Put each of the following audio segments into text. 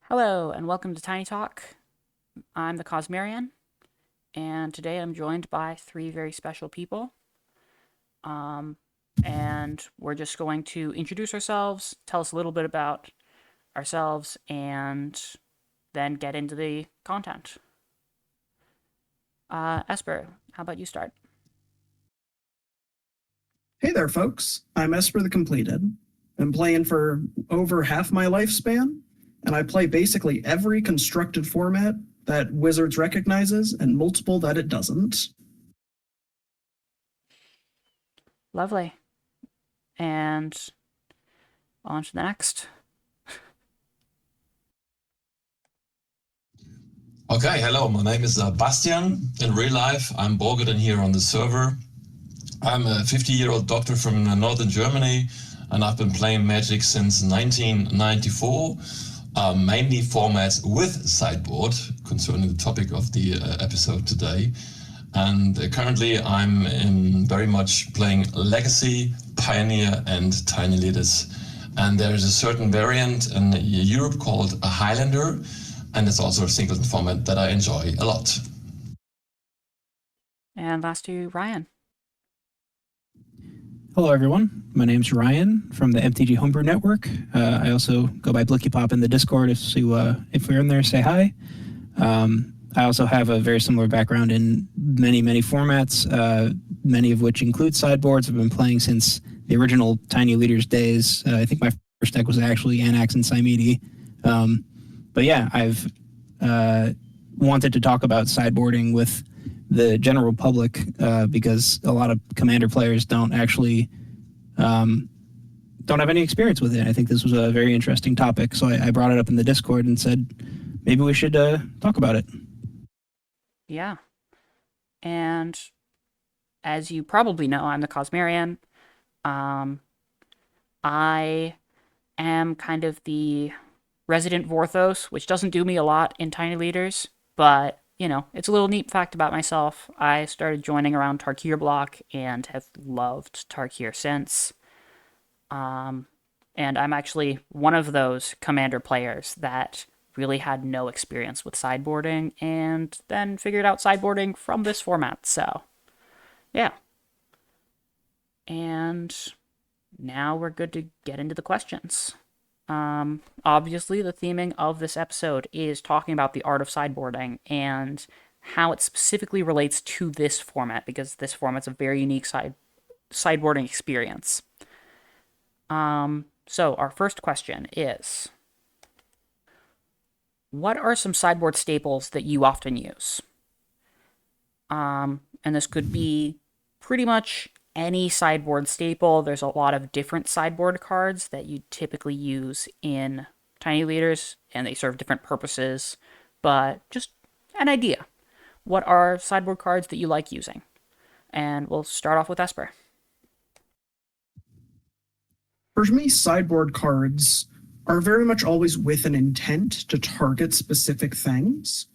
Hello, and welcome to Tiny Talk. I'm the Cosmarian, and today I'm joined by three very special people. Um, and we're just going to introduce ourselves, tell us a little bit about ourselves, and then get into the content. Esper, how about you start? Hey there, folks. I'm Esper the Completed. I'm playing for over half my lifespan, and I play basically every constructed format that Wizards recognizes and multiple that it doesn't. Lovely. And on to the next. Okay, hello, my name is Bastian. In real life, I'm Borgert here on the server. I'm a 50-year-old doctor from northern Germany, and I've been playing Magic since 1994, mainly formats with sideboard, concerning the topic of the episode today. And currently I'm very much playing Legacy, Pioneer, and Tiny Leaders. And there is a certain variant in Europe called a Highlander, and it's also a singleton format that I enjoy a lot. And last to Ryan. Hello, everyone. My name's Ryan from the MTG Homebrew Network. I also go by BlickyPop in the Discord. If we're in there, say hi. I also have a very similar background in many formats, many of which include sideboards. I've been playing since the original Tiny Leaders days. I think my first deck was actually Anax and Cymede. But yeah, I've wanted to talk about sideboarding with the general public because a lot of Commander players don't actually don't have any experience with it. I think this was a very interesting topic, so I brought it up in the Discord and said maybe we should talk about it. Yeah. And as you probably know, I'm the Cosmarian. I am kind of the resident Vorthos, which doesn't do me a lot in Tiny Leaders, but, you know, it's a little neat fact about myself. I started joining around Tarkir block and have loved Tarkir since. And I'm actually one of those Commander players that really had no experience with sideboarding and then figured out sideboarding from this format, so yeah. And now we're good to get into the questions. Obviously, the theming of this episode is talking about the art of sideboarding and how it specifically relates to this format, because this format's a very unique sideboarding experience. So our first question is, what are some sideboard staples that you often use? And this could be pretty much any sideboard staple. There's a lot of different sideboard cards that you typically use in Tiny Leaders, and they serve different purposes, but just an idea. What are sideboard cards that you like using? And we'll start off with Esper. For me, sideboard cards are very much always with an intent to target specific things.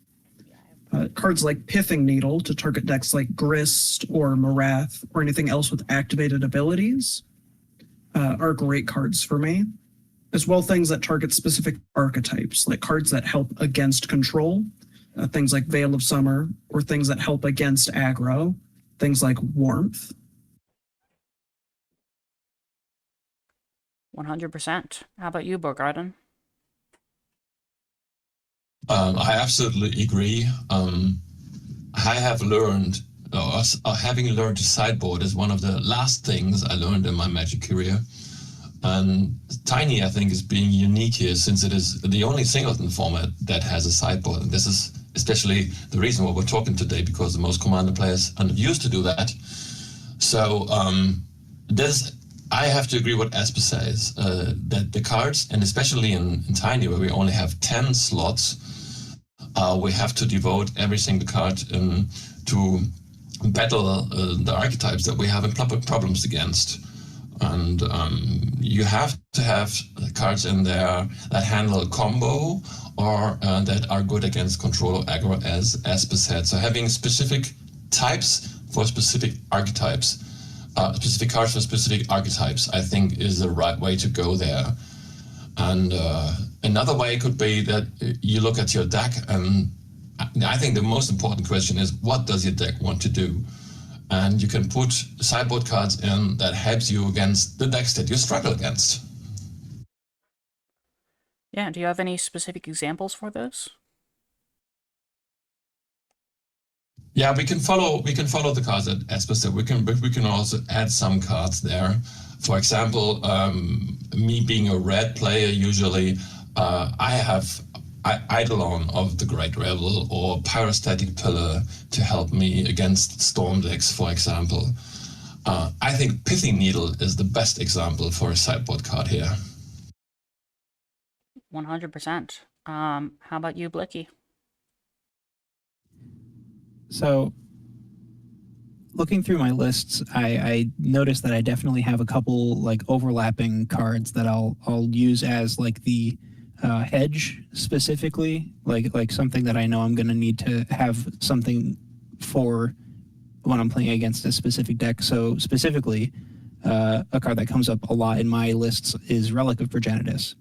Cards like Pithing Needle to target decks like Grist or Marath or anything else with activated abilities are great cards for me. As well, things that target specific archetypes, like cards that help against control, things like Veil of Summer, or things that help against aggro, things like Warmth. 100%. How about you, Bogarden? I absolutely agree. I have learned, having learned to sideboard is one of the last things I learned in my Magic career. And Tiny, I think, is being unique here since it is the only singleton format that has a sideboard. And this is especially the reason why we're talking today, because the most Commander players are not used to do that. So I have to agree with Esper says, that the cards, and especially in Tiny, where we only have 10 slots, we have to devote every single card to battle the archetypes that we have in problems against. And you have to have cards in there that handle combo or that are good against control or aggro, as Esper said. So having specific types for specific archetypes, specific cards for specific archetypes, I think is the right way to go there. And Another way could be that you look at your deck, and I think the most important question is, what does your deck want to do? And you can put sideboard cards in that helps you against the decks that you struggle against. Yeah, do you have any specific examples for those? Yeah, we can follow the cards as specific. We can also add some cards there. For example, me being a red player, usually I have Eidolon of the Great Revel or Pyrostatic Pillar to help me against storm decks, for example. I think Pithing Needle is the best example for a sideboard card here. 100%. How about you, Blicky? So, looking through my lists, I noticed that I definitely have a couple like overlapping cards that I'll use as like the hedge specifically, like something that I know I'm going to need to have something for when I'm playing against a specific deck. So specifically, a card that comes up a lot in my lists is Relic of Progenitus.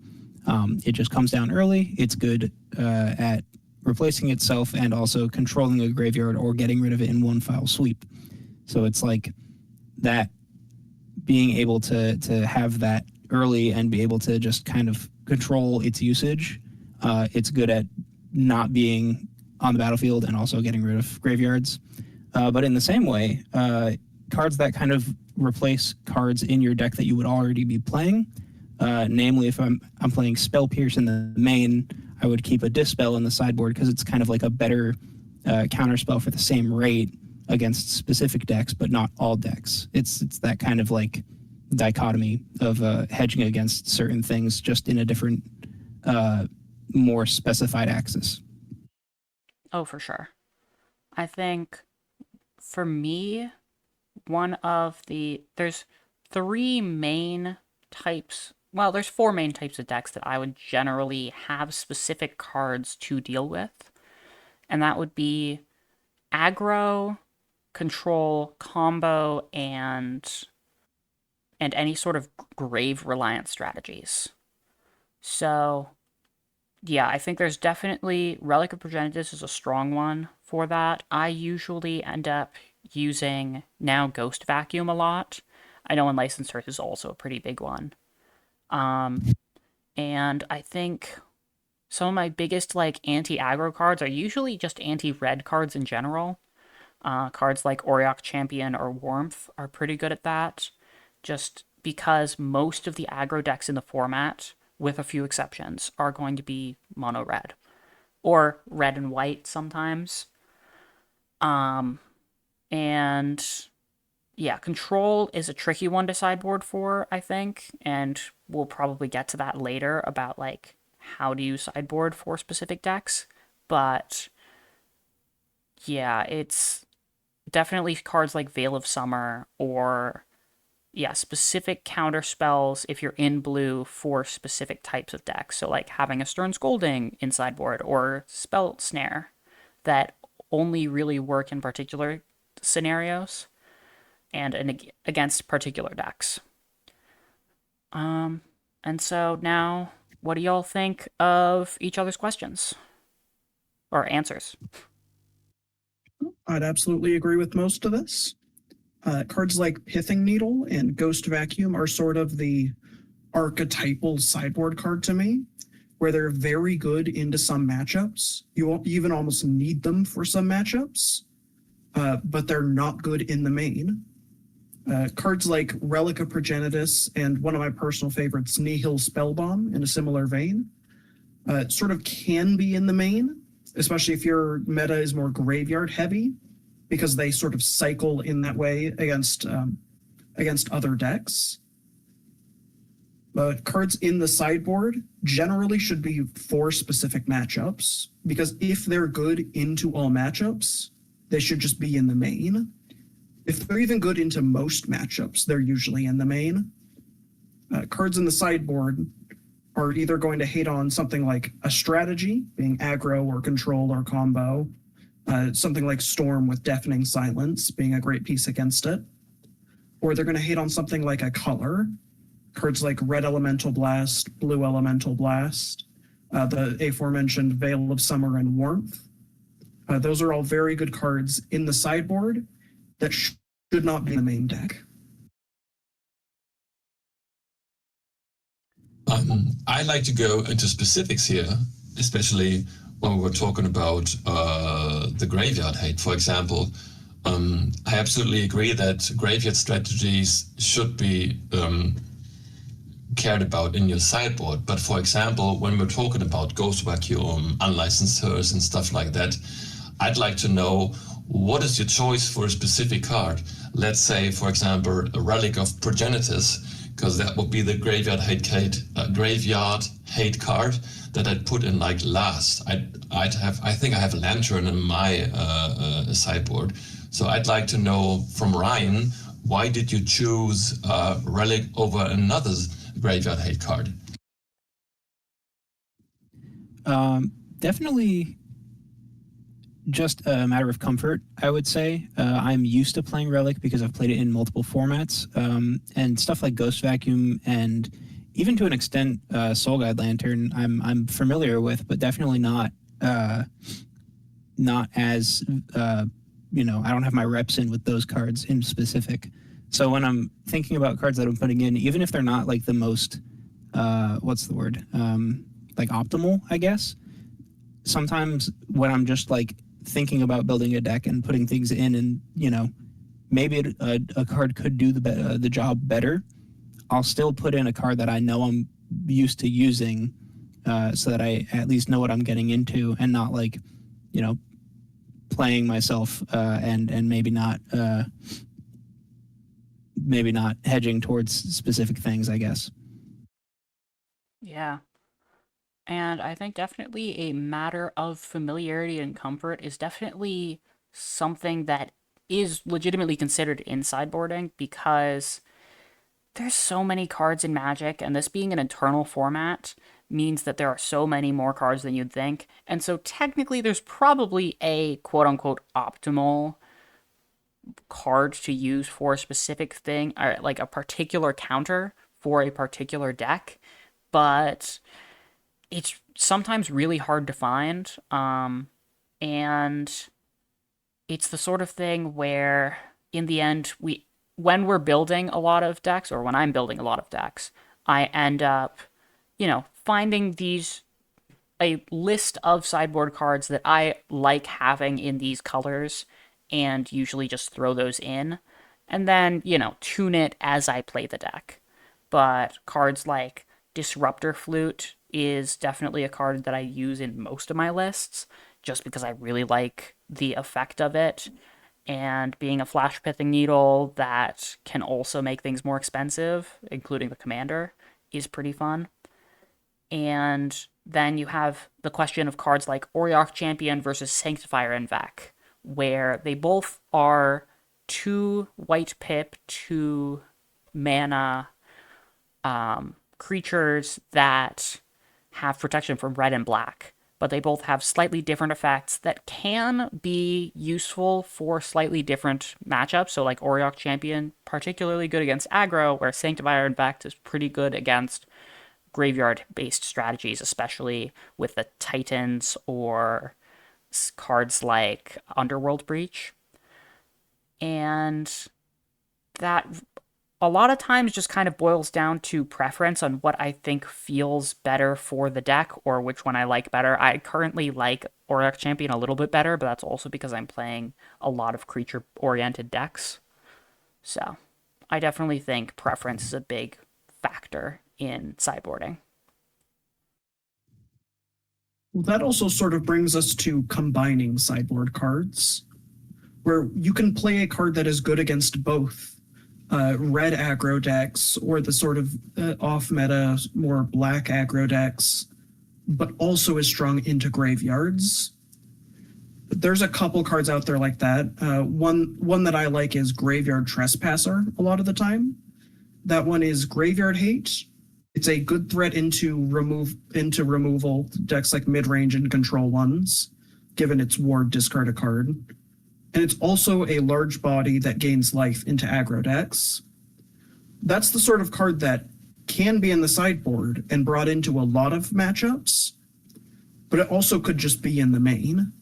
It just comes down early. It's good at replacing itself and also controlling a graveyard or getting rid of it in one foul sweep. So it's like that, being able to have that early and be able to just kind of control its usage. It's good at not being on the battlefield and also getting rid of graveyards. But in the same way, cards that kind of replace cards in your deck that you would already be playing, namely if I'm playing Spell Pierce in the main, I would keep a Dispel in the sideboard because it's kind of like a better counterspell for the same rate against specific decks, but not all decks. It's that kind of like dichotomy of hedging against certain things just in a different, more specified axis. Oh, for sure. I think for me, there's three main types. Well, there's four main types of decks that I would generally have specific cards to deal with. And that would be aggro, control, combo, and any sort of grave reliant strategies. So, yeah, I think there's definitely Relic of Progenitus is a strong one for that. I usually end up using now Ghost Vacuum a lot. I know Unlicensed Earth is also a pretty big one. And I think some of my biggest like anti-aggro cards are usually just anti-red cards in general. Cards like Auriok Champion or Warmth are pretty good at that, just because most of the aggro decks in the format, with a few exceptions, are going to be mono red or red and white sometimes. And yeah, control is a tricky one to sideboard for, I think, and we'll probably get to that later about like how do you sideboard for specific decks. But yeah, it's definitely cards like Veil of Summer or yeah, specific counter spells if you're in blue for specific types of decks. So like having a Stern Scolding in sideboard or Spell Snare that only really work in particular scenarios and against particular decks. And so now, what do y'all think of each other's questions or answers? I'd absolutely agree with most of this. Cards like Pithing Needle and Ghost Vacuum are sort of the archetypal sideboard card to me, where they're very good into some matchups. You won't even almost need them for some matchups, but they're not good in the main. Cards like Relic of Progenitus and one of my personal favorites, Nihil Spellbomb, in a similar vein, sort of can be in the main, especially if your meta is more graveyard heavy, because they sort of cycle in that way against other decks. But cards in the sideboard generally should be for specific matchups, because if they're good into all matchups, they should just be in the main. If they're even good into most matchups, they're usually in the main. Cards in the sideboard are either going to hate on something like a strategy, being aggro or control or combo, something like Storm with Deafening Silence being a great piece against it, or they're going to hate on something like a color, cards like Red Elemental Blast, Blue Elemental Blast, the aforementioned Veil of Summer and Warmth. Those are all very good cards in the sideboard that should not be in the main deck. I like to go into specifics here, especially when we were talking about the graveyard hate, for example. I absolutely agree that graveyard strategies should be cared about in your sideboard. But for example, when we're talking about Ghost Vacuum, unlicensed hearse, and stuff like that, I'd like to know what is your choice for a specific card. Let's say, for example, a Relic of Progenitus, because that would be the graveyard hate card that I'd put in like last. I think I have a Lantern in my sideboard. So I'd like to know from Ryan, why did you choose Relic over another graveyard hate card? Definitely just a matter of comfort, I would say. I'm used to playing Relic because I've played it in multiple formats, and stuff like Ghost Vacuum and even to an extent Soul Guide Lantern I'm familiar with, but definitely not as I don't have my reps in with those cards in specific. So when I'm thinking about cards that I'm putting in, even if they're not like the most like optimal, I guess, sometimes when I'm just like thinking about building a deck and putting things in, and maybe a card could do the job better, I'll still put in a card that I know I'm used to using, so that I at least know what I'm getting into, and not like playing myself and maybe not hedging towards specific things, I guess. Yeah. And I think definitely a matter of familiarity and comfort is definitely something that is legitimately considered in sideboarding, because there's so many cards in Magic, and this being an eternal format means that there are so many more cards than you'd think. And so technically there's probably a quote-unquote optimal card to use for a specific thing, or like a particular counter for a particular deck, but it's sometimes really hard to find. And it's the sort of thing where in the end, when we're building a lot of decks, or when I'm building a lot of decks, I end up finding a list of sideboard cards that I like having in these colors, and usually just throw those in, and then tune it as I play the deck. But cards like Disruptor Flute is definitely a card that I use in most of my lists, just because I really like the effect of it. And being a Flash Pithing Needle that can also make things more expensive, including the commander, is pretty fun. And then you have the question of cards like Auriok Champion versus Sanctifier and Vec, where they both are 2 white pip, 2 mana creatures that have protection from red and black, but they both have slightly different effects that can be useful for slightly different matchups. So like Auriok Champion, particularly good against aggro, where Sanctifier and Vec is pretty good against graveyard-based strategies, especially with the Titans or cards like Underworld Breach. And that a lot of times just kind of boils down to preference on what I think feels better for the deck, or which one I like better. I currently like Auriok Champion a little bit better, but that's also because I'm playing a lot of creature-oriented decks. So I definitely think preference is a big factor in sideboarding. Well, that also sort of brings us to combining sideboard cards, where you can play a card that is good against both red aggro decks, or the sort of off-meta, more black aggro decks, but also is strong into graveyards. There's a couple cards out there like that. One that I like is Graveyard Trespasser a lot of the time. That one is Graveyard Hate. It's a good threat into removal decks like mid-range and control ones, given its ward, discard a card. And it's also a large body that gains life into aggro decks. That's the sort of card that can be in the sideboard and brought into a lot of matchups, but it also could just be in the main.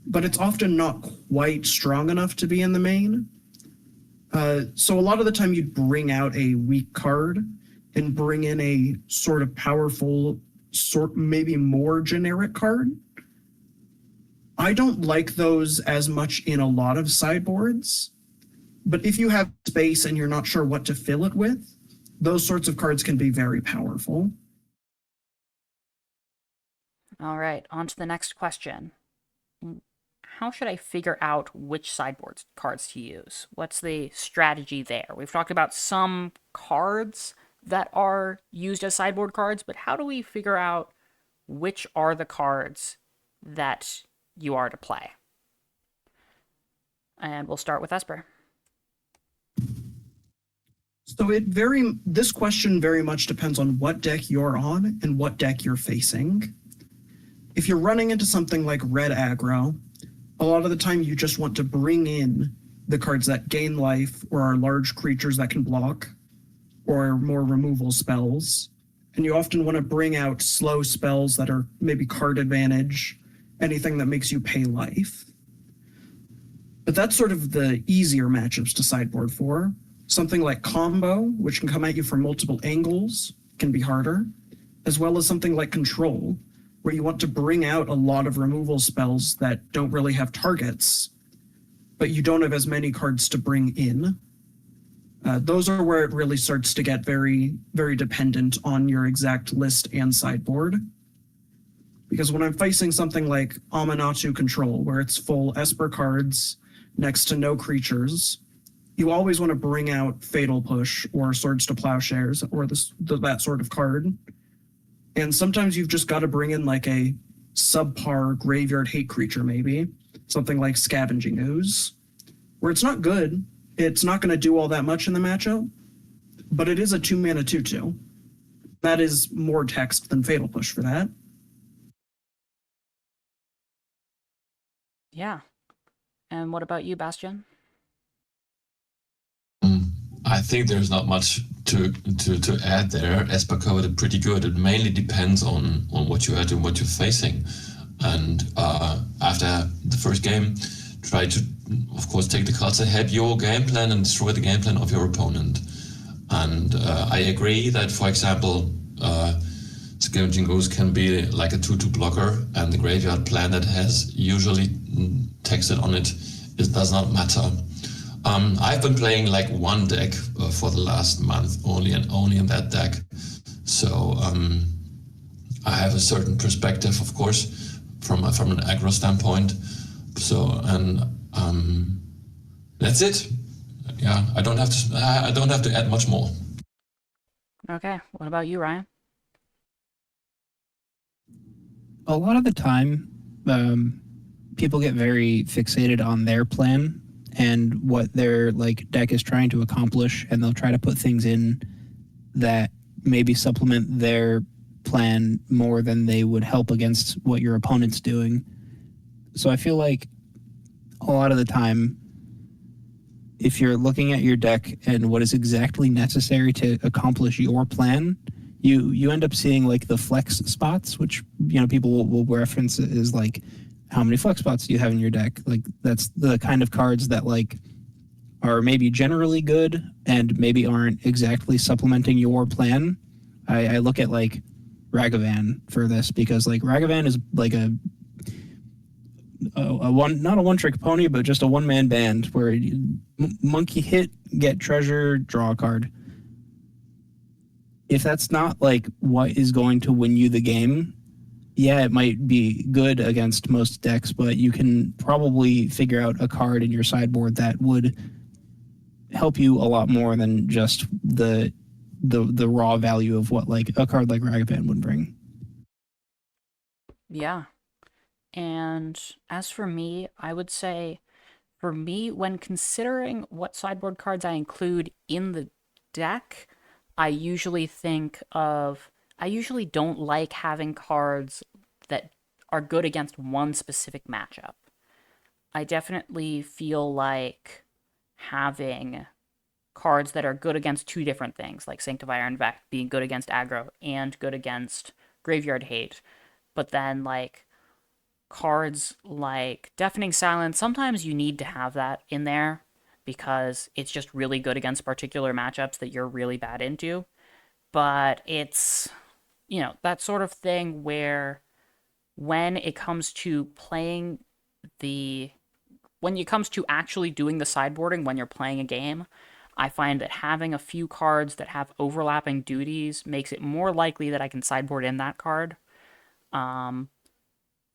But it's often not quite strong enough to be in the main. So a lot of the time you'd bring out a weak card and bring in a sort of powerful, maybe more generic card. I don't like those as much in a lot of sideboards, but if you have space and you're not sure what to fill it with, those sorts of cards can be very powerful. All right, on to the next question. How should I figure out which sideboard cards to use? What's the strategy there? We've talked about some cards that are used as sideboard cards, but how do we figure out which are the cards that you are to play? And we'll start with Esper. So this question very much depends on what deck you're on and what deck you're facing. If you're running into something like red aggro, a lot of the time you just want to bring in the cards that gain life or are large creatures that can block or more removal spells. And you often want to bring out slow spells that are maybe card advantage, anything that makes you pay life. But that's sort of the easier matchups to sideboard for. Something like combo, which can come at you from multiple angles, can be harder, as well as something like control, where you want to bring out a lot of removal spells that don't really have targets, but you don't have as many cards to bring in. Those are where it really starts to get very, very dependent on your exact list and sideboard. Because when I'm facing something like Amanatu Control, where it's full Esper cards next to no creatures, you always want to bring out Fatal Push or Swords to Plowshares or that sort of card. And sometimes you've just got to bring in like a subpar graveyard hate creature, maybe. Something like Scavenging Ooze, where it's not good. It's not going to do all that much in the matchup, but it is a 2-mana 2/2. That is more text than Fatal Push for that. Yeah. And what about you, Bastian? I think there's not much to add there. Esper covered it pretty good. It mainly depends on what you are doing, what you're facing. And after the first game, try to, of course, take the cards ahead, your game plan, and destroy the game plan of your opponent. And I agree that, for example, Scavenging Ooze can be like a 2/2 blocker, and the graveyard plan that has usually texted on it, it does not matter. I've been playing like one deck for the last month only, and only in that deck. So I have a certain perspective, of course, from an aggro standpoint. So and that's it. Yeah, I don't have to add much more. Okay, what about you, Ryan? A lot of the time, people get very fixated on their plan and what their like deck is trying to accomplish, and they'll try to put things in that maybe supplement their plan more than they would help against what your opponent's doing. So I feel like a lot of the time, if you're looking at your deck and what is exactly necessary to accomplish your plan, you end up seeing like the flex spots, which people will reference as like, how many flex spots do you have in your deck? Like that's the kind of cards that like are maybe generally good and maybe aren't exactly supplementing your plan. I look at like Ragavan for this, because like Ragavan is like a one, not a one-trick pony, but just a one-man band where monkey hit, get treasure, draw a card. If that's not like what is going to win you the game, yeah, it might be good against most decks, but you can probably figure out a card in your sideboard that would help you a lot more than just the raw value of what like a card like Ragavan would bring. Yeah. And as for me, I would say, for me, when considering what sideboard cards I include in the deck, I usually don't like having cards that are good against one specific matchup. I definitely feel like having cards that are good against two different things, like Sanctify Iron Vect being good against aggro and good against Graveyard Hate, But then, like, cards like Deafening Silence, sometimes you need to have that in there because it's just really good against particular matchups that you're really bad into. But it's, that sort of thing where when it comes to playing the when it comes to actually doing the sideboarding when you're playing a game, I find that having a few cards that have overlapping duties makes it more likely that I can sideboard in that card. Um,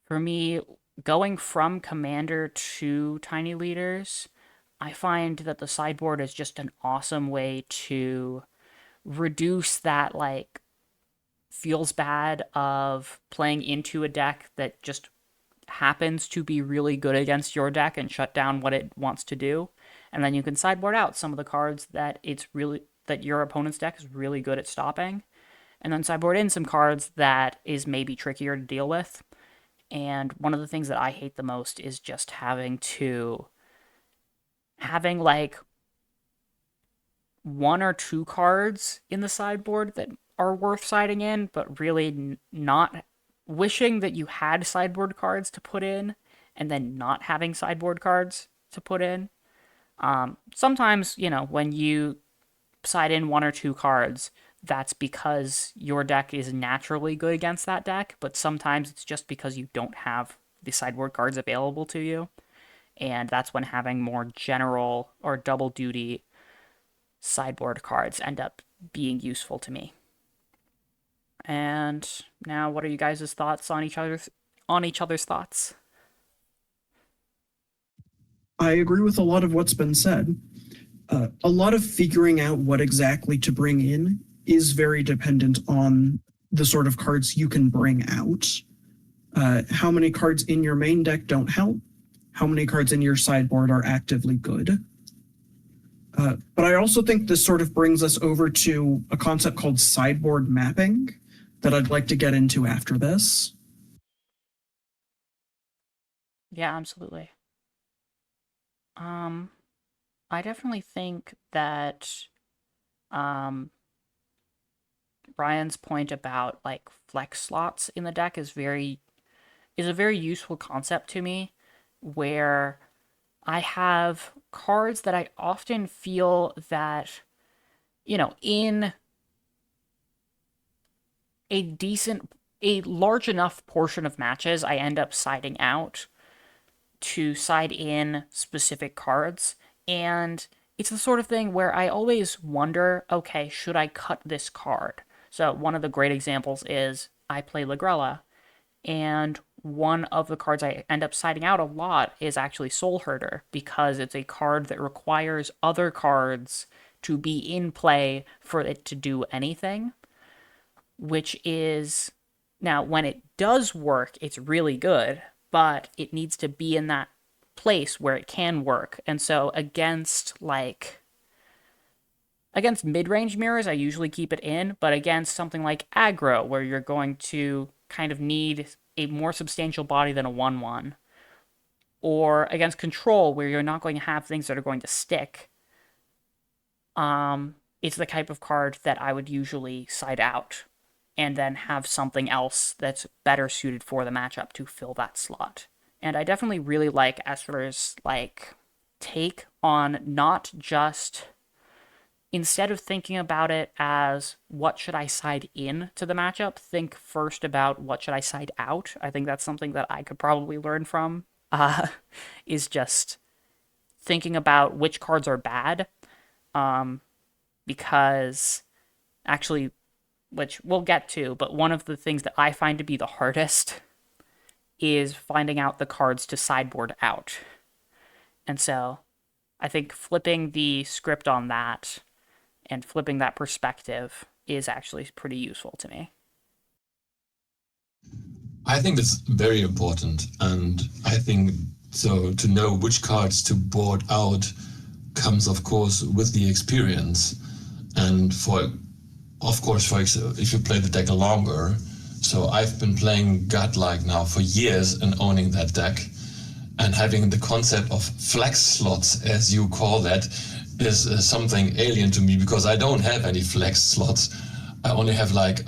for me, going from commander to tiny leaders, I find that the sideboard is just an awesome way to reduce that, like, feels bad of playing into a deck that just happens to be really good against your deck and shut down what it wants to do. And then you can sideboard out some of the cards that your opponent's deck is really good at stopping. And then sideboard in some cards that is maybe trickier to deal with. And one of the things that I hate the most is just having like one or two cards in the sideboard that are worth siding in, but really not wishing that you had sideboard cards to put in and then not having sideboard cards to put in. Sometimes, when you side in one or two cards, that's because your deck is naturally good against that deck, but sometimes it's just because you don't have the sideboard cards available to you. And that's when having more general or double duty sideboard cards end up being useful to me. And now, what are you guys' thoughts on each other's thoughts? I agree with a lot of what's been said. A lot of figuring out what exactly to bring in is very dependent on the sort of cards you can bring out. How many cards in your main deck don't help? How many cards in your sideboard are actively good? But I also think this sort of brings us over to a concept called sideboard mapping that I'd like to get into after this. Yeah, absolutely. I definitely think that Ryan's point about like flex slots in the deck is a very useful concept to me, where I have cards that I often feel that, in a large enough portion of matches, I end up siding out to side in specific cards. And it's the sort of thing where I always wonder, okay, should I cut this card? So one of the great examples is I play Lagrella, and one of the cards I end up siding out a lot is actually Soul Herder, because it's a card that requires other cards to be in play for it to do anything, which is, now when it does work, it's really good, but it needs to be in that place where it can work. And so against mid-range mirrors, I usually keep it in, but against something like aggro, where you're going to kind of need a more substantial body than a 1/1, or against control, where you're not going to have things that are going to stick, it's the type of card that I would usually side out and then have something else that's better suited for the matchup to fill that slot. And I definitely really like Esther's take on not just, instead of thinking about it as what should I side in to the matchup, think first about what should I side out. I think that's something that I could probably learn from, is just thinking about which cards are bad, because actually, which we'll get to, but one of the things that I find to be the hardest is finding out the cards to sideboard out. And so I think flipping the script on that and flipping that perspective is actually pretty useful to me. I think that's very important, and I think so to know which cards to board out comes, of course, with the experience. And of course, if you play the deck longer, so I've been playing Godlike now for years and owning that deck, and having the concept of flex slots, as you call that, is something alien to me, because I don't have any flex slots. I only have like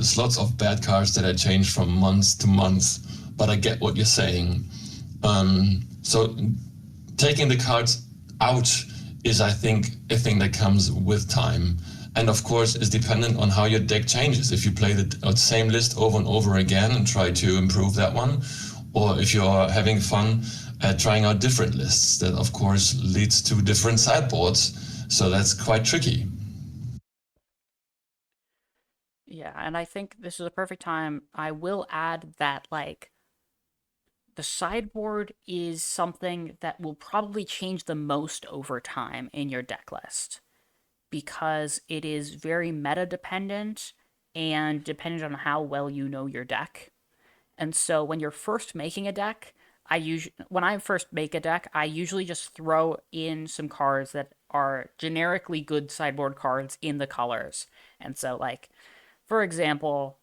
slots of bad cards that I change from month to month, but I get what you're saying. So taking the cards out is, I think, a thing that comes with time. And of course, is dependent on how your deck changes. If you play the same list over and over again and try to improve that one, or if you're having fun at trying out different lists, that of course leads to different sideboards. So that's quite tricky. Yeah, and I think this is a perfect time. I will add that, like, the sideboard is something that will probably change the most over time in your deck list because it is very meta dependent and dependent on how well you know your deck. And so when you're first making a deck, when I first make a deck, I usually just throw in some cards that are generically good sideboard cards in the colors. And so, like, for example,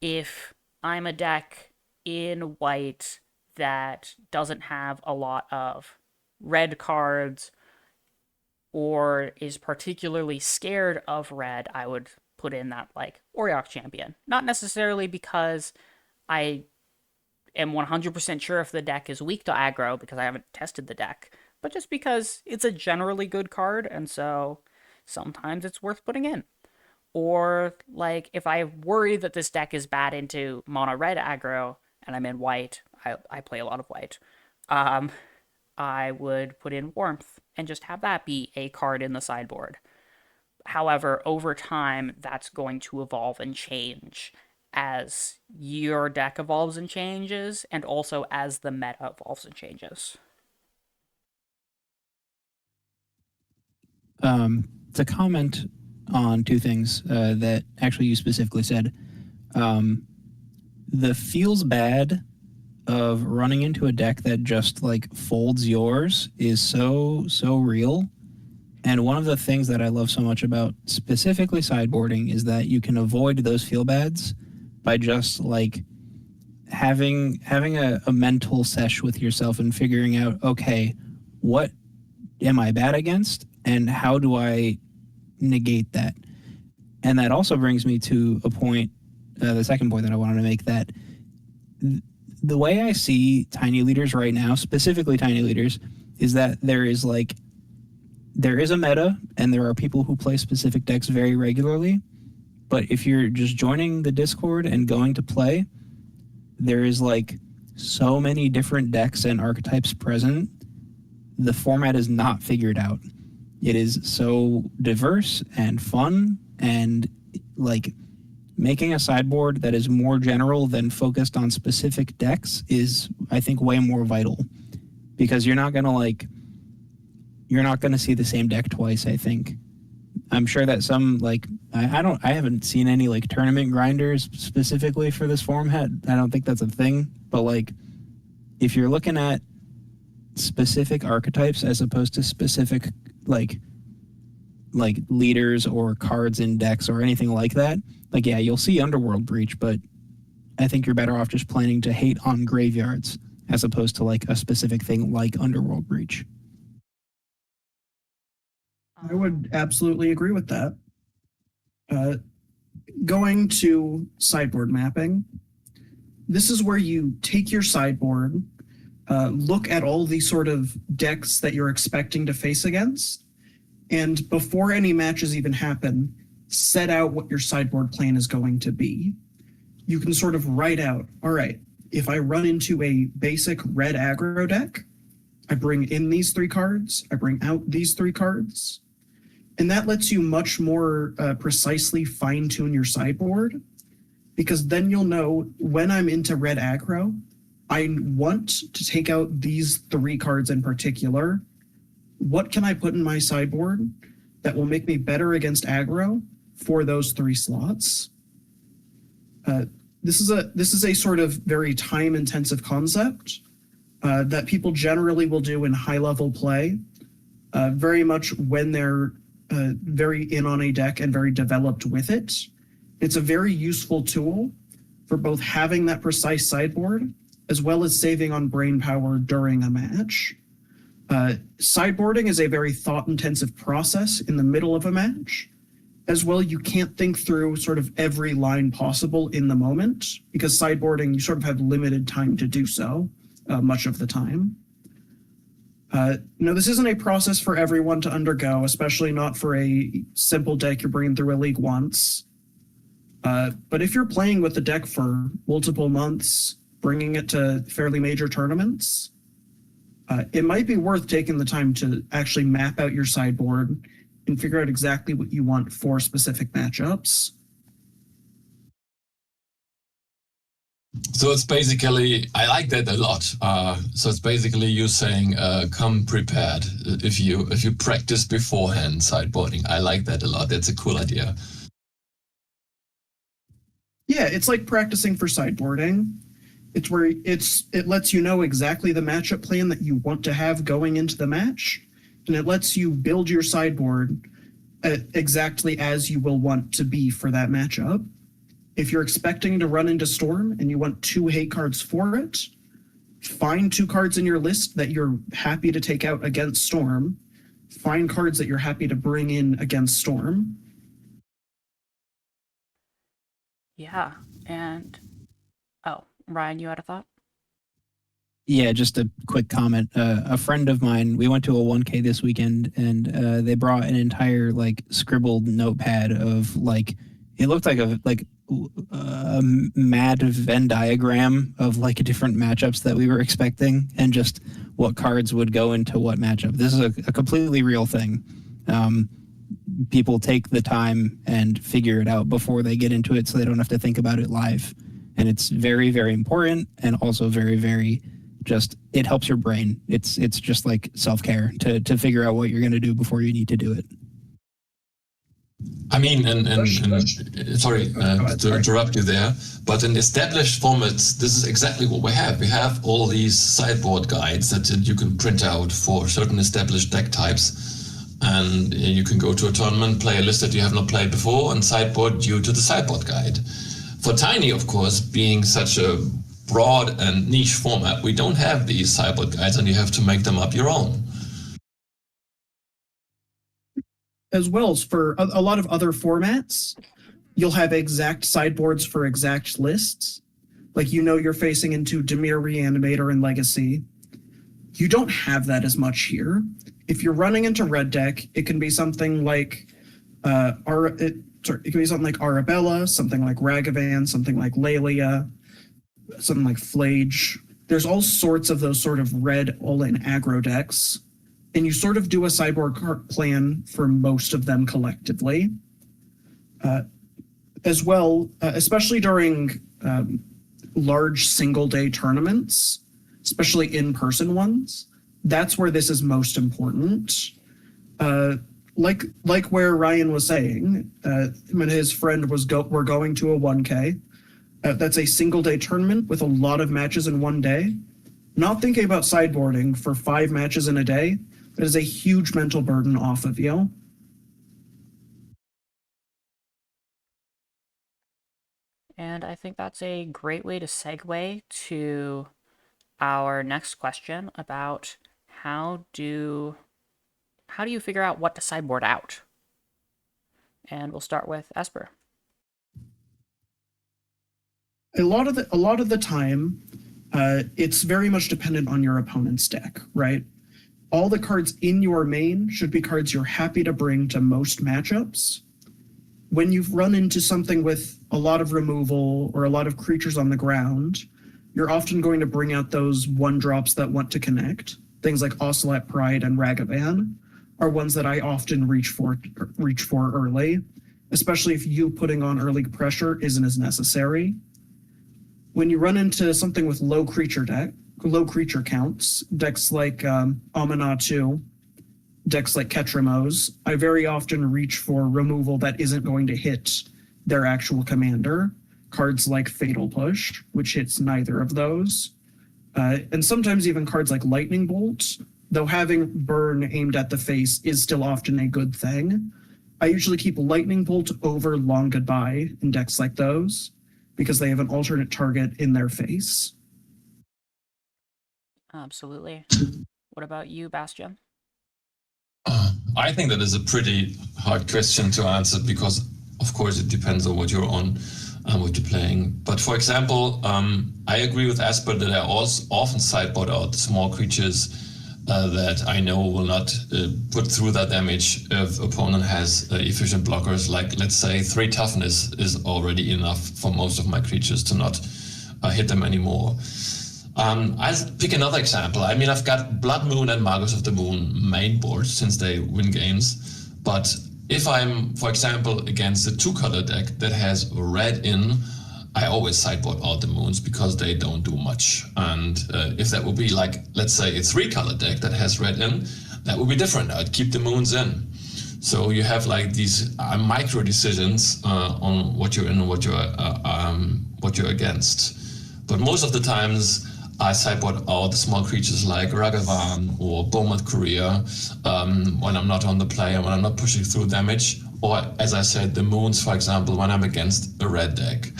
if I'm a deck in white that doesn't have a lot of red cards or is particularly scared of red, I would put in that, like, Oriok Champion. Not necessarily because I am 100% sure if the deck is weak to aggro because I haven't tested the deck, but just because it's a generally good card, and so sometimes it's worth putting in. Or, like, if I worry that this deck is bad into mono red aggro and I'm in white, I play a lot of white, um, I would put in Warmth and just have that be a card in the sideboard. However, over time, that's going to evolve and change as your deck evolves and changes, and also as the meta evolves and changes. To comment on two things that actually you specifically said. The feels bad of running into a deck that just like folds yours is so real. And one of the things that I love so much about specifically sideboarding is that you can avoid those feel bads by just like having a mental sesh with yourself and figuring out, okay, what am I bad against and how do I negate that? And that also brings me to a point, the second point that I wanted to make, that the way I see tiny leaders right now, specifically tiny leaders, is that there is a meta and there are people who play specific decks very regularly. But if you're just joining the Discord and going to play, there is like so many different decks and archetypes present. The format is not figured out. It is so diverse and fun, and like making a sideboard that is more general than focused on specific decks is, I think, way more vital, because you're not going to see the same deck twice, I think. I'm sure that some, like, I haven't seen any like tournament grinders specifically for this format. I don't think that's a thing, but like if you're looking at specific archetypes as opposed to specific like leaders or cards in decks or anything like that, like, yeah, you'll see Underworld Breach, but I think you're better off just planning to hate on graveyards as opposed to like a specific thing like Underworld Breach. I would absolutely agree with that. Going to sideboard mapping, this is where you take your sideboard, look at all the sort of decks that you're expecting to face against, and before any matches even happen, set out what your sideboard plan is going to be. You can sort of write out, all right, if I run into a basic red aggro deck, I bring in these 3 cards, I bring out these 3 cards, and that lets you much more precisely fine-tune your sideboard, because then you'll know when I'm into red aggro, I want to take out these 3 cards in particular. What can I put in my sideboard that will make me better against aggro for those 3 slots? This is a sort of very time-intensive concept that people generally will do in high-level play, very much when they're very in on a deck and very developed with it. It's a very useful tool for both having that precise sideboard as well as saving on brain power during a match. Sideboarding is a very thought-intensive process in the middle of a match, As well, you can't think through sort of every line possible in the moment, because sideboarding, you sort of have limited time to do so much of the time. This isn't a process for everyone to undergo, especially not for a simple deck you're bringing through a league once. But if you're playing with the deck for multiple months, bringing it to fairly major tournaments, it might be worth taking the time to actually map out your sideboard and figure out exactly what you want for specific matchups. So it's basically, I like that a lot. So it's basically you saying, come prepared if you practice beforehand sideboarding. I like that a lot. That's a cool idea. Yeah, it's like practicing for sideboarding. It's where it lets you know exactly the matchup plan that you want to have going into the match, and it lets you build your sideboard exactly as you will want to be for that matchup. If you're expecting to run into Storm and you want 2 hate cards for it, find 2 cards in your list that you're happy to take out against Storm. Find cards that you're happy to bring in against Storm. Yeah, and Ryan, you had a thought? Yeah, just a quick comment. A friend of mine, we went to a 1K this weekend, and they brought an entire scribbled notepad of it looked like a mad Venn diagram of different matchups that we were expecting, and just what cards would go into what matchup. This is a completely real thing. People take the time and figure it out before they get into it, so they don't have to think about it live. And it's very, very important, and also very, very it helps your brain. It's just like self-care to figure out what you're going to do before you need to do it. I mean, and sorry to interrupt you there, but in established formats, this is exactly what we have. We have all these sideboard guides that you can print out for certain established deck types, and you can go to a tournament, play a list that you have not played before, and sideboard due to the sideboard guide. For Tiny, of course, being such a broad and niche format, we don't have these sideboard guides, and you have to make them up your own. As well as for a lot of other formats, you'll have exact sideboards for exact lists. You're facing into Dimir Reanimator and Legacy. You don't have that as much here. If you're running into red deck, it can be something like it can be something like Arabella, something like Ragavan, something like Lelia, something like Flage. There's all sorts of those sort of red all-in aggro decks, and you sort of do a sideboard plan for most of them collectively. As well, especially during large single-day tournaments, especially in-person ones, that's where this is most important. Like where Ryan was saying, him and his friend were going to a 1K. That's a single-day tournament with a lot of matches in one day. Not thinking about sideboarding for 5 matches in a day, that is a huge mental burden off of you. And I think that's a great way to segue to our next question about how do you figure out what to sideboard out? And we'll start with Esper. A lot of the time, it's very much dependent on your opponent's deck, right? All the cards in your main should be cards you're happy to bring to most matchups. When you've run into something with a lot of removal or a lot of creatures on the ground, you're often going to bring out those 1-drops that want to connect. Things like Ocelot Pride and Ragavan are ones that I often reach for early, especially if you putting on early pressure isn't as necessary. When you run into something with low creature counts, decks like Amanatu, decks like Ketramos, I very often reach for removal that isn't going to hit their actual commander. Cards like Fatal Push, which hits neither of those. And sometimes even cards like Lightning Bolt, though having burn aimed at the face is still often a good thing. I usually keep Lightning Bolt over Long Goodbye in decks like those, because they have an alternate target in their face. Absolutely. What about you, Bastion? I think that is a pretty hard question to answer because, of course, it depends on what you're on and what you're playing. But for example, I agree with Asper that I also often sideboard out the small creatures that I know will not put through that damage if opponent has efficient blockers. Like, let's say 3 toughness is already enough for most of my creatures to not hit them anymore. I'll pick another example. I mean, I've got Blood Moon and Magus of the Moon main board since they win games. But if I'm, for example, against a 2-color deck that has red in, I always sideboard out the moons because they don't do much. And if that would be like, let's say, a 3-color deck that has red in, that would be different. I'd keep the moons in. So you have like these micro decisions on what you're in and what you're against. But most of the times, I sideboard out the small creatures like Ragavan or Beaumont Courier when I'm not on the play and when I'm not pushing through damage. Or, as I said, the moons, for example, when I'm against a red deck.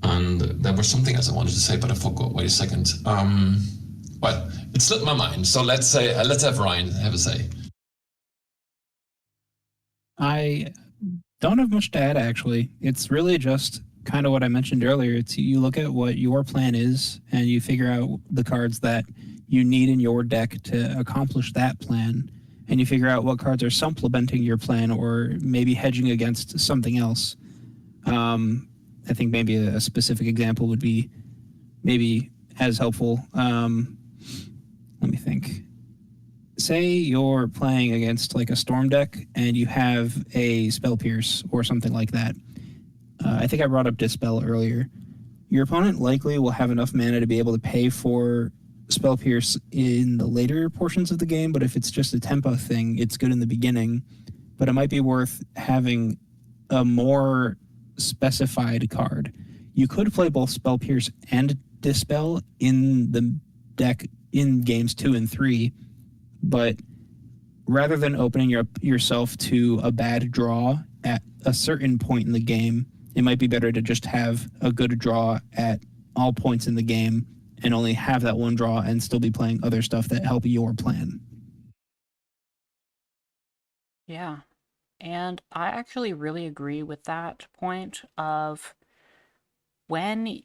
And there was something else I wanted to say, but I forgot. Wait a second. Well, it slipped my mind. So let's have Ryan have a say. I don't have much to add, actually. It's really just kind of what I mentioned earlier. It's you look at what your plan is and you figure out the cards that you need in your deck to accomplish that plan, and you figure out what cards are supplementing your plan or maybe hedging against something else. I think maybe a specific example would be maybe as helpful. Let me think. Say you're playing against like a Storm deck and you have a Spell Pierce or something like that. I think I brought up Dispel earlier. Your opponent likely will have enough mana to be able to pay for Spell Pierce in the later portions of the game, but if it's just a tempo thing, it's good in the beginning. But it might be worth having a more specified card. You could play both Spell Pierce and Dispel in the deck in games 2 and 3, but rather than opening yourself to a bad draw at a certain point in the game, it might be better to just have a good draw at all points in the game and only have that one draw and still be playing other stuff that help your plan. Yeah. And I actually really agree with that point of when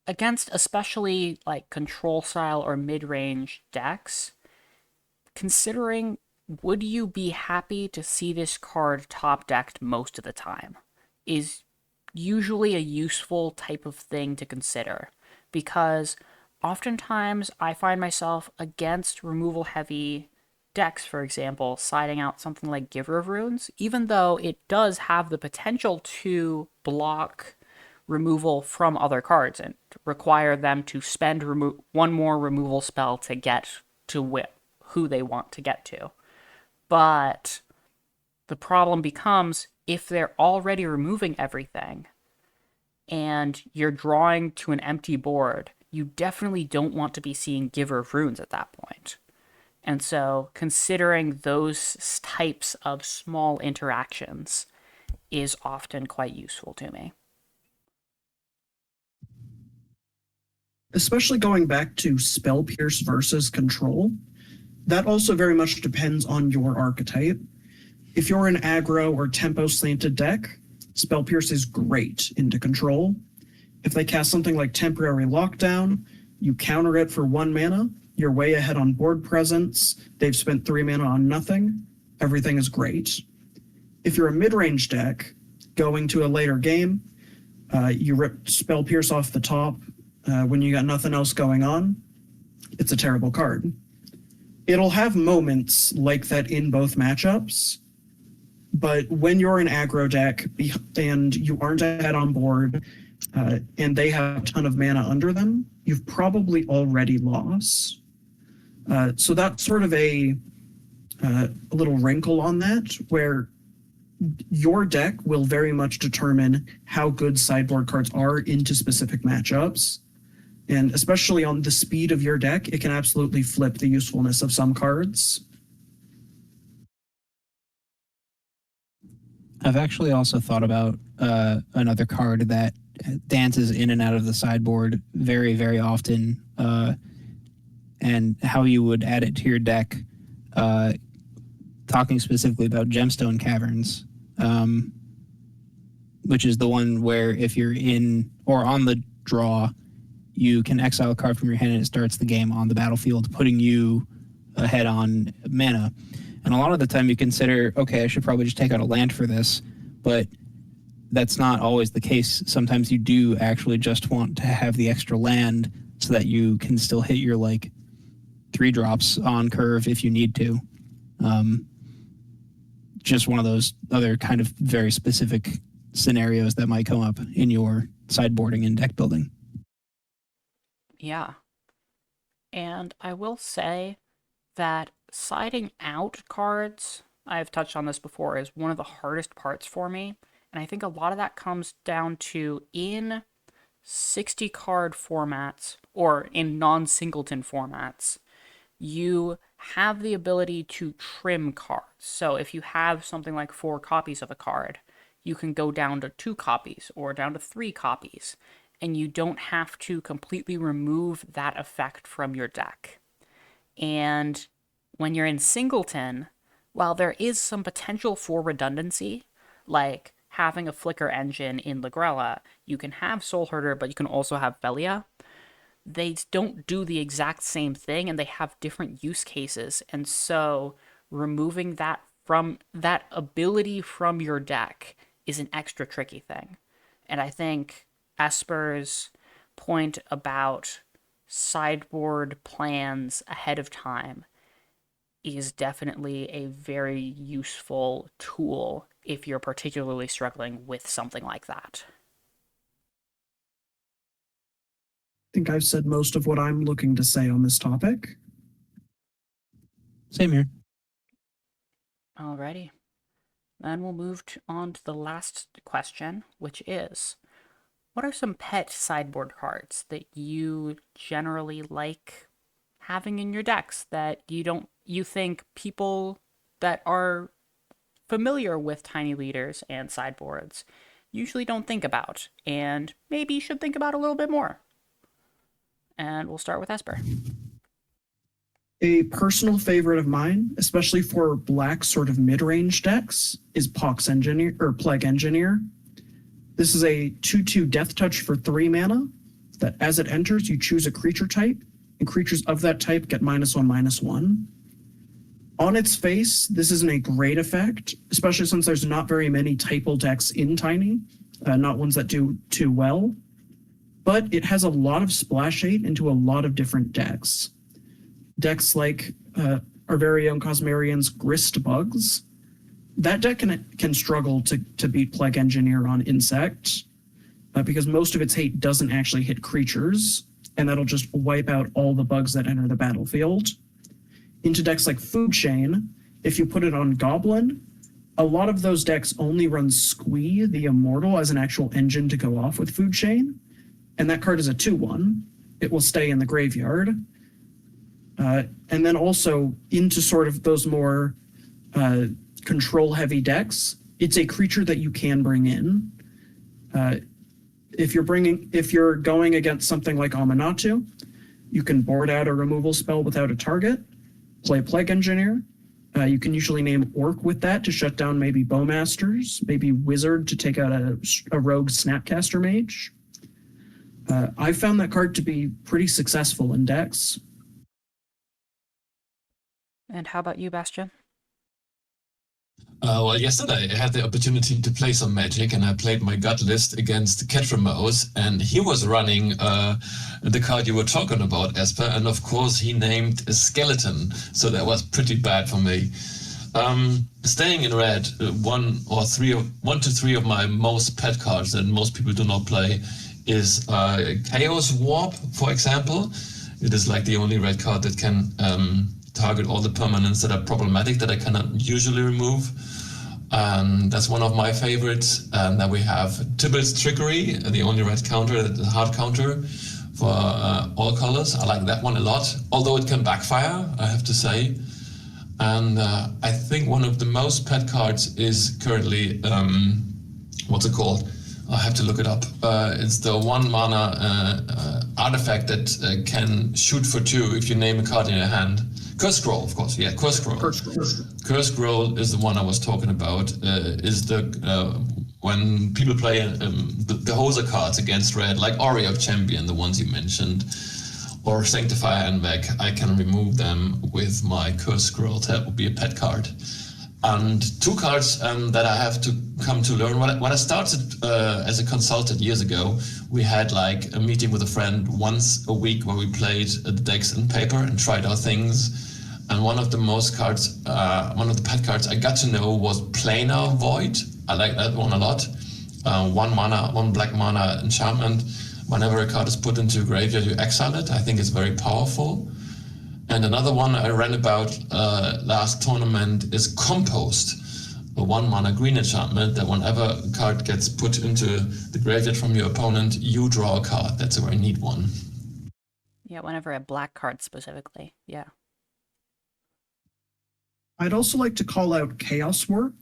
against especially like control style or mid-range decks, considering would you be happy to see this card top decked most of the time is usually a useful type of thing to consider, because oftentimes I find myself against removal heavy decks, for example, siding out something like Giver of Runes, even though it does have the potential to block removal from other cards and require them to spend one more removal spell to get to who they want to get to. But the problem becomes if they're already removing everything and you're drawing to an empty board, you definitely don't want to be seeing Giver of Runes at that point. And so considering those types of small interactions is often quite useful to me. Especially going back to Spell Pierce versus Control, that also very much depends on your archetype. If you're an aggro or tempo slanted deck, Spell Pierce is great into Control. If they cast something like Temporary Lockdown, you counter it for 1 mana, you're way ahead on board presence, they've spent 3 mana on nothing, everything is great. If you're a mid-range deck, going to a later game, you rip Spell Pierce off the top when you got nothing else going on, it's a terrible card. It'll have moments like that in both matchups, but when you're an aggro deck and you aren't ahead on board and they have a ton of mana under them, you've probably already lost. So that's sort of a little wrinkle on that, where your deck will very much determine how good sideboard cards are into specific matchups. And especially on the speed of your deck, it can absolutely flip the usefulness of some cards. I've actually also thought about another card that dances in and out of the sideboard very, very often, and how you would add it to your deck. talking specifically about Gemstone Caverns, which is the one where if you're in or on the draw, you can exile a card from your hand and it starts the game on the battlefield, putting you ahead on mana. And a lot of the time you consider, okay, I should probably just take out a land for this, but that's not always the case. Sometimes you do actually just want to have the extra land so that you can still hit your 3-drops on curve if you need to. Just one of those other kind of very specific scenarios that might come up in your sideboarding and deck building. Yeah. And I will say that siding out cards, I've touched on this before, is one of the hardest parts for me. And I think a lot of that comes down to in 60 card formats or in non-singleton formats, you have the ability to trim cards. So if you have something like 4 copies of a card, you can go down to 2 copies or down to 3 copies, and you don't have to completely remove that effect from your deck. And when you're in singleton, while there is some potential for redundancy, like having a Flicker engine in Lagrella, you can have Soul Herder, but you can also have Velia. They don't do the exact same thing, and they have different use cases. And so removing that ability from your deck is an extra tricky thing. And I think Esper's point about sideboard plans ahead of time is definitely a very useful tool if you're particularly struggling with something like that. I think I've said most of what I'm looking to say on this topic. Same here. Alrighty. Then we'll move on to the last question, which is, what are some pet sideboard cards that you generally like having in your decks that you think people that are familiar with tiny leaders and sideboards usually don't think about, and maybe should think about a little bit more? And we'll start with Esper. A personal favorite of mine, especially for black sort of mid-range decks, is Pox Engineer or Plague Engineer. This is a 2/2 Death Touch for 3 mana that as it enters, you choose a creature type, and creatures of that type get -1/-1. On its face, this isn't a great effect, especially since there's not very many typal decks in Tiny, not ones that do too well. But it has a lot of splash hate into a lot of different decks. Decks like our very own Cosmarian's Grist Bugs. That deck can struggle to beat Plague Engineer on Insect, because most of its hate doesn't actually hit creatures, and that'll just wipe out all the bugs that enter the battlefield. Into decks like Food Chain, if you put it on Goblin, a lot of those decks only run Squee the Immortal as an actual engine to go off with Food Chain, and that card is a 2/1. It will stay in the graveyard. And then also into sort of those more control-heavy decks, it's a creature that you can bring in. If you're going against something like Amanatu, you can board out a removal spell without a target, play Plague Engineer. You can usually name Orc with that to shut down maybe Bowmasters, maybe Wizard to take out a rogue Snapcaster Mage. I found that card to be pretty successful in decks. And how about you, Bastian? Well, yesterday I had the opportunity to play some Magic, and I played my gut list against Ketramose, and he was running the card you were talking about, Esper, and of course he named a Skeleton, so that was pretty bad for me. Staying in red, one to three of my most pet cards that most people do not play is Chaos Warp, for example. It is like the only red card that can target all the permanents that are problematic that I cannot usually remove. That's one of my favorites. And then we have Tybalt's Trickery, the only red counter, the hard counter for all colors. I like that one a lot, although it can backfire, I have to say. And I think one of the most pet cards is currently, what's it called? I have to look it up. It's the 1 mana artifact that can shoot for 2 if you name a card in your hand. Curse Scroll, of course. Yeah, Curse Scroll. Curse Scroll is the one I was talking about. Is the when people play the Hoser cards against red, like Ori of Champion, the ones you mentioned, or Sanctifier Anvek, I can remove them with my Curse Scroll. That would be a pet card. And 2 cards that I have to come to learn. When I started as a consultant years ago, we had like a meeting with a friend once a week where we played the decks in paper and tried out things. And one of the pet cards I got to know was Planar Void. I like that one a lot. 1 black mana enchantment. Whenever a card is put into a graveyard, you exile it. I think it's very powerful. And another one I read about last tournament is Compost, a 1 mana green enchantment that whenever a card gets put into the graveyard from your opponent, you draw a card. That's a very neat one. Yeah, whenever a black card specifically. Yeah. I'd also like to call out Chaos War.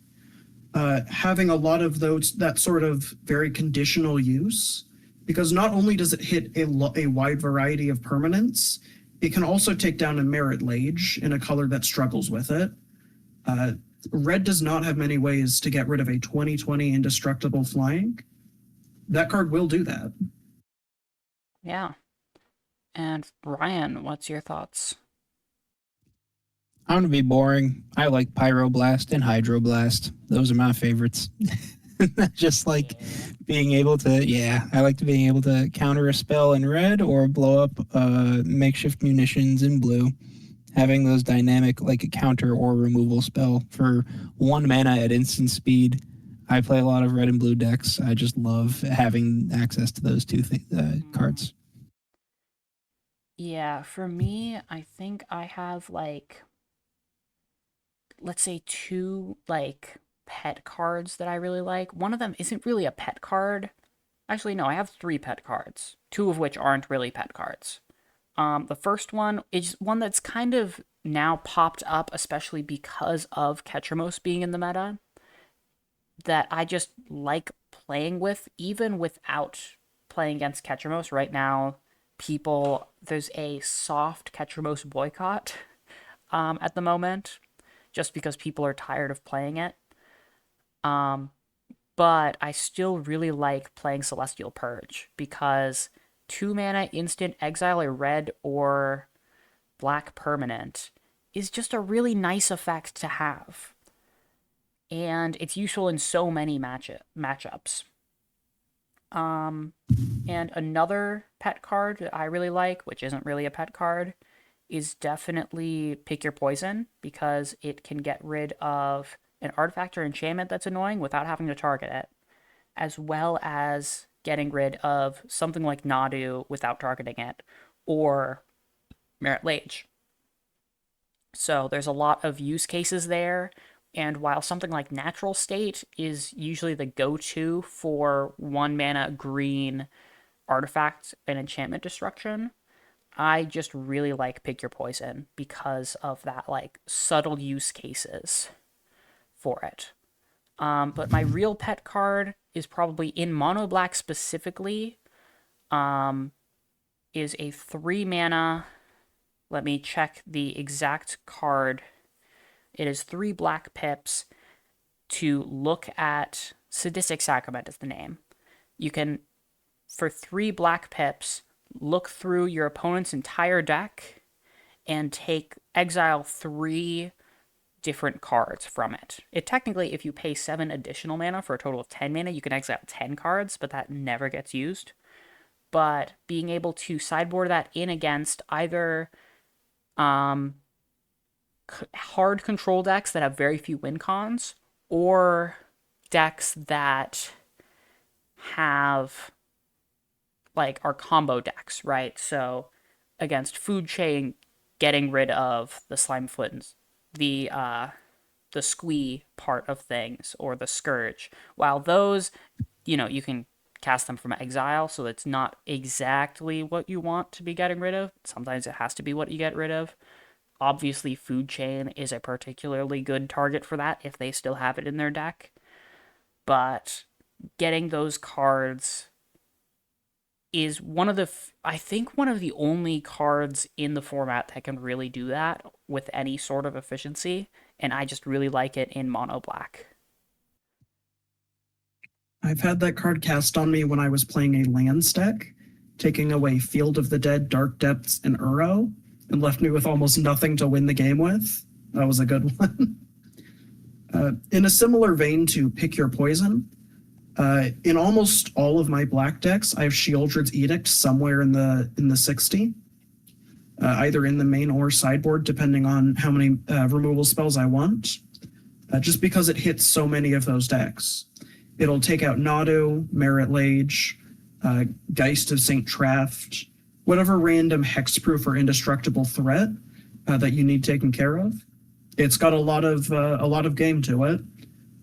Having a lot of that sort of very conditional use, because not only does it hit a wide variety of permanents, it can also take down a Merit Lage in a color that struggles with it. Red does not have many ways to get rid of a 20/20 indestructible flying. That card will do that. Yeah. And Ryan, what's your thoughts? I'm going to be boring. I like Pyroblast and Hydroblast. Those are my favorites. Just like being able to, I like being able to counter a spell in red or blow up makeshift munitions in blue. Having those dynamic, like a counter or removal spell for 1 mana at instant speed. I play a lot of red and blue decks. I just love having access to those two cards. Yeah, for me, I think I have like, let's say 2 like pet cards that I really like. One of them isn't really a pet card. Actually, no, I have 3 pet cards, 2 of which aren't really pet cards. The first one is one that's kind of now popped up, especially because of Ketramos being in the meta, that I just like playing with, even without playing against Ketramos. Right now, there's a soft Ketramos boycott at the moment, just because people are tired of playing it. But I still really like playing Celestial Purge because 2 mana instant exile a red or black permanent is just a really nice effect to have. And it's useful in so many matchups. And another pet card that I really like, which isn't really a pet card, is definitely Pick Your Poison, because it can get rid of an artifact or enchantment that's annoying without having to target it, as well as getting rid of something like Nadu without targeting it, or Merit Lage. So there's a lot of use cases there, and while something like Natural State is usually the go-to for 1 mana green artifact and enchantment destruction, I just really like Pick Your Poison because of that like subtle use cases for it. But my real pet card is probably in mono black specifically, is a 3 mana. Let me check the exact card. It is 3 black pips to look at. Sadistic Sacrament is the name. You can, for 3 black pips, look through your opponent's entire deck and exile 3 different cards from it. Technically, if you pay 7 additional mana for a total of 10 mana, you can exile 10 cards, but that never gets used. But being able to sideboard that in against either hard control decks that have very few win cons, or decks that have like are combo decks, right? So against Food Chain, getting rid of the Slime Foot, the squee part of things, or the Scourge. While those, you can cast them from exile, so it's not exactly what you want to be getting rid of. Sometimes it has to be what you get rid of. Obviously, Food Chain is a particularly good target for that if they still have it in their deck. But getting those cards is I think one of the only cards in the format that can really do that with any sort of efficiency, and I just really like it in mono black. I've had that card cast on me when I was playing a lands deck, taking away Field of the Dead, Dark Depths, and Uro, and left me with almost nothing to win the game with. That was a good one. In a similar vein to Pick Your Poison, in almost all of my black decks, I have Sheoldred's Edict somewhere in the 60, either in the main or sideboard, depending on how many removal spells I want, just because it hits so many of those decks. It'll take out Nadu, Merit Lage, Geist of St. Traft, whatever random hexproof or indestructible threat that you need taken care of. It's got a lot of game to it.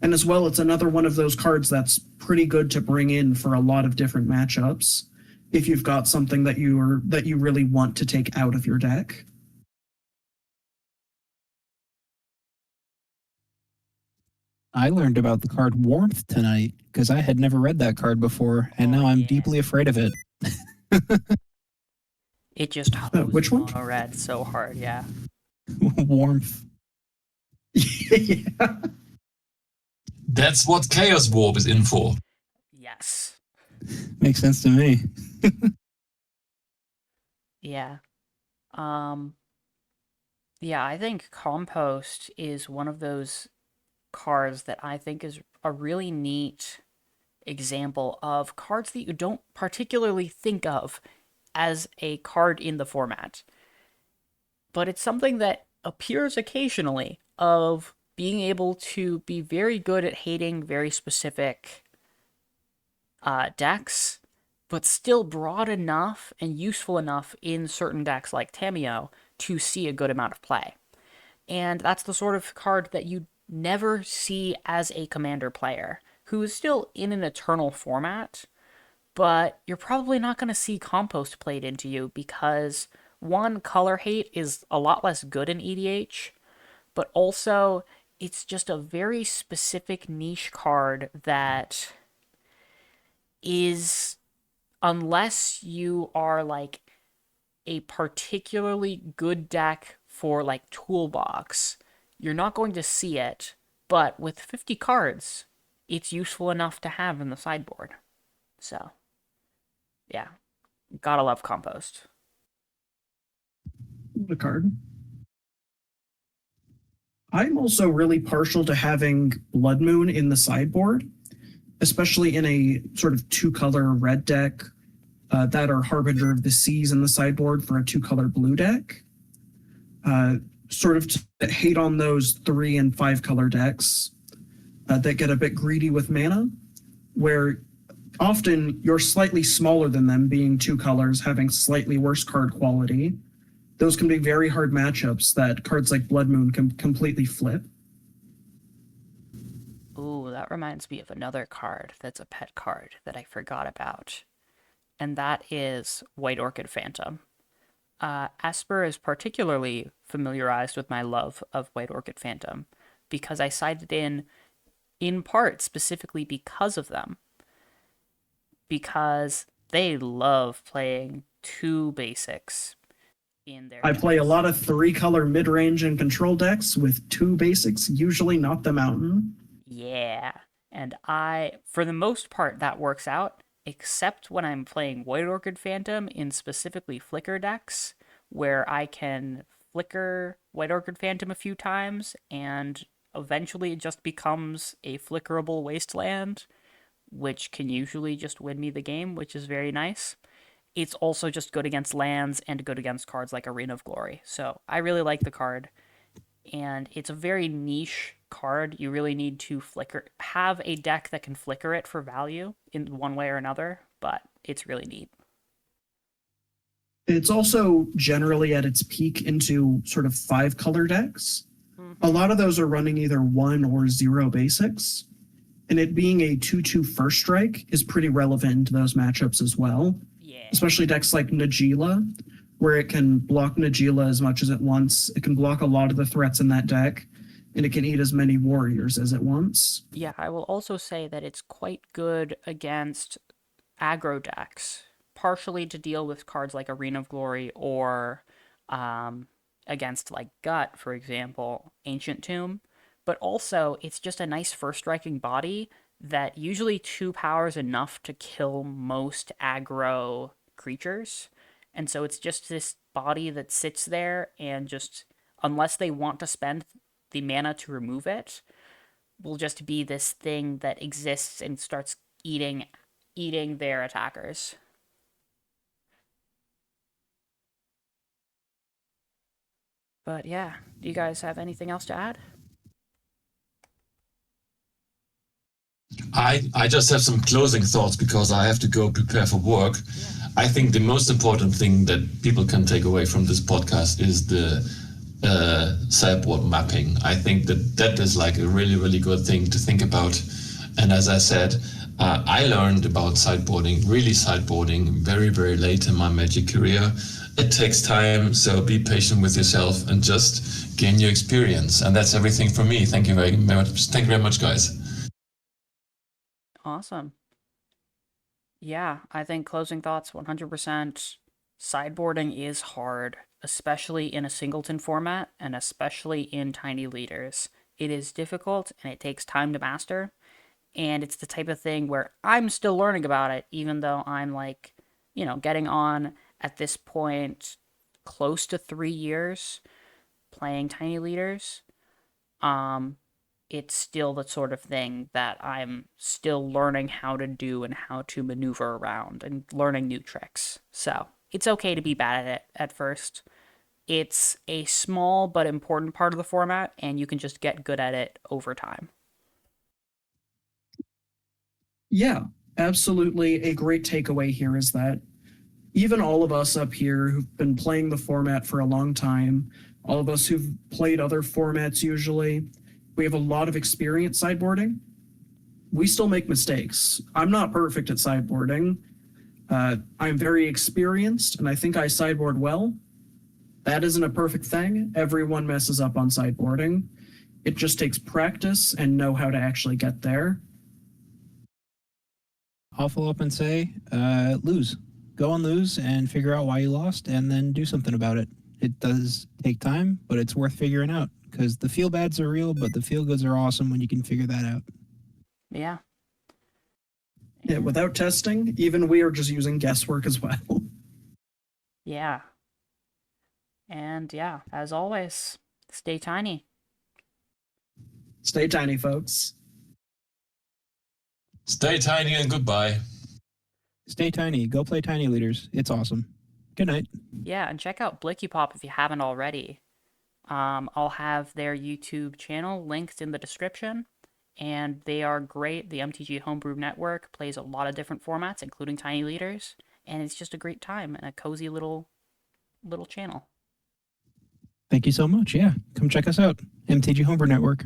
And as well, it's another one of those cards that's pretty good to bring in for a lot of different matchups if you've got something that you really want to take out of your deck. I learned about the card Warmth tonight because I had never read that card before, and now I'm deeply afraid of it. It just which one? mono red so hard, yeah. Warmth. Yeah. That's what Chaos Warp is in for. Yes. Makes sense to me. Yeah. Yeah, I think Compost is one of those cards that I think is a really neat example of cards that you don't particularly think of as a card in the format. But it's something that appears occasionally of being able to be very good at hating very specific decks, but still broad enough and useful enough in certain decks like Tamiyo to see a good amount of play. And that's the sort of card that you never see as a commander player, who is still in an eternal format, but you're probably not going to see Compost played into you because, one, color hate is a lot less good in EDH, but also it's just a very specific niche card that is, unless you are like a particularly good deck for like Toolbox, you're not going to see it, but with 50 cards, it's useful enough to have in the sideboard. So, yeah, gotta love Compost. The card. I'm also really partial to having Blood Moon in the sideboard, especially in a sort of two-color red deck that are Harbinger of the Seas in the sideboard for a two-color blue deck. Sort of to hate on those 3 and 5 color decks that get a bit greedy with mana, where often you're slightly smaller than them, being 2 colors, having slightly worse card quality. Those can be very hard matchups that cards like Blood Moon can completely flip. Ooh, that reminds me of another card that's a pet card that I forgot about, and that is White Orchid Phantom. Asper is particularly familiarized with my love of White Orchid Phantom because I sided in part specifically because of them. Because they love playing 2 basics in their I play a decks. lot of 3-color mid-range and control decks with 2 basics, usually not the mountain. Yeah, and for the most part, that works out, except when I'm playing White Orchid Phantom in specifically Flicker decks, where I can flicker White Orchid Phantom a few times, and eventually it just becomes a flickerable wasteland, which can usually just win me the game, which is very nice. It's also just good against lands and good against cards like Arena of Glory. So I really like the card, and it's a very niche card. You really need to have a deck that can flicker it for value in one way or another, but it's really neat. It's also generally at its peak into sort of 5-color decks. Mm-hmm. A lot of those are running either 1 or 0 basics, and it being a 2/2 first strike is pretty relevant to those matchups as well. Yeah. Especially decks like Najeela, where it can block Najeela as much as it wants. It can block a lot of the threats in that deck, and it can eat as many warriors as it wants. Yeah, I will also say that it's quite good against aggro decks, partially to deal with cards like Arena of Glory or um, against like Gut, for example, Ancient Tomb. But also, it's just a nice first striking body that usually 2 power is enough to kill most aggro creatures. And so it's just this body that sits there and just, unless they want to spend the mana to remove it, will just be this thing that exists and starts eating their attackers. But yeah, do you guys have anything else to add? I just have some closing thoughts because I have to go prepare for work. I think the most important thing that people can take away from this podcast is the sideboard mapping. I think that is like a really, really good thing to think about. And as I said, I learned about sideboarding very, very late in my Magic career. It takes time, so be patient with yourself and just gain your experience. And that's everything from me. Thank you very much. Thank you very much, guys. Awesome. Yeah, I think closing thoughts 100%. Sideboarding is hard, especially in a singleton format and especially in tiny leaders. It is difficult and it takes time to master. And it's the type of thing where I'm still learning about it, even though I'm like, getting on at this point close to 3 years playing tiny leaders. Um, it's still the sort of thing that I'm still learning how to do and how to maneuver around and learning new tricks. So it's okay to be bad at it at first. It's a small but important part of the format, and you can just get good at it over time. Yeah, absolutely. A great takeaway here is that even all of us up here who've been playing the format for a long time, all of us who've played other formats usually, we have a lot of experience sideboarding. We still make mistakes. I'm not perfect at sideboarding. I'm very experienced, and I think I sideboard well. That isn't a perfect thing. Everyone messes up on sideboarding. It just takes practice and know how to actually get there. I'll follow up and say, lose. Go and lose and figure out why you lost and then do something about it. It does take time, but it's worth figuring out because the feel bads are real, but the feel goods are awesome when you can figure that out. Yeah. Yeah, without testing, even we are just using guesswork as well. Yeah. And yeah, as always, stay tiny. Stay tiny, folks. Stay tiny and goodbye. Stay tiny. Go play tiny leaders. It's awesome. Good night. Yeah, and check out BlickyPop if you haven't already. I'll have their YouTube channel linked in the description, and they are great. The MTG Homebrew Network plays a lot of different formats, including tiny leaders, and it's just a great time and a cozy little channel. Thank you so much. Yeah, come check us out. MTG Homebrew Network.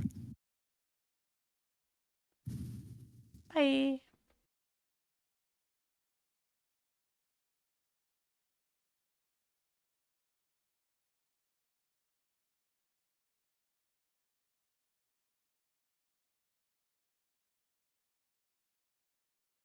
Bye.